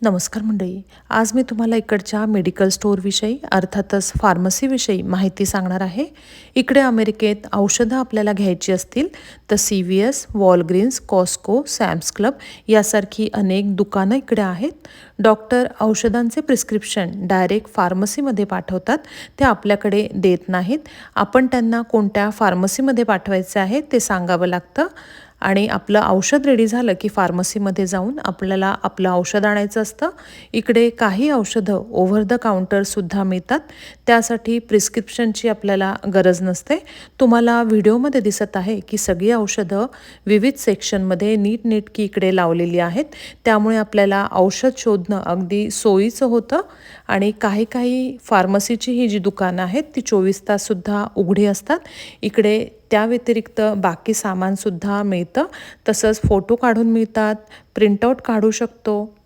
नमस्कार मंडळी. आज मी तुम्हाला इकडच्या मेडिकल स्टोअरविषयी अर्थातच फार्मसीविषयी माहिती सांगणार आहे. इकडे अमेरिकेत औषधं आपल्याला घ्यायची असतील तर CVS, Walgreens, Costco, Sam's club यासारखी अनेक दुकानं इकडे आहेत. डॉक्टर औषधांचे प्रिस्क्रिप्शन डायरेक्ट फार्मसीमध्ये पाठवतात. ते आपल्याकडे देत नाहीत. आपण त्यांना कोणत्या फार्मसीमध्ये पाठवायचे आहे ते सांगावं लागतं. आणि आपलं औषध रेडी झालं की फार्मसीमध्ये जाऊन आपल्याला आपलं औषध आणायचं असतं. इकडे काही औषधं ओव्हर द काउंटरसुद्धा मिळतात. त्यासाठी प्रिस्क्रिप्शनची आपल्याला गरज नसते. तुम्हाला व्हिडिओमध्ये दिसत आहे की सगळी औषधं विविध सेक्शनमध्ये नीटनेटकी इकडे लावलेली आहेत. त्यामुळे आपल्याला औषध शोधणं अगदी सोयीचं होतं. आणि काही काही फार्मसीची ही जी दुकानं आहेत ती 24 ताससुद्धा उघडी असतात. इकडे त्या व्यतिरिक्त बाकी सामानसुद्धा मिळतं. तसंच फोटो काढून मिळतात, प्रिंटआउट काढू शकतो.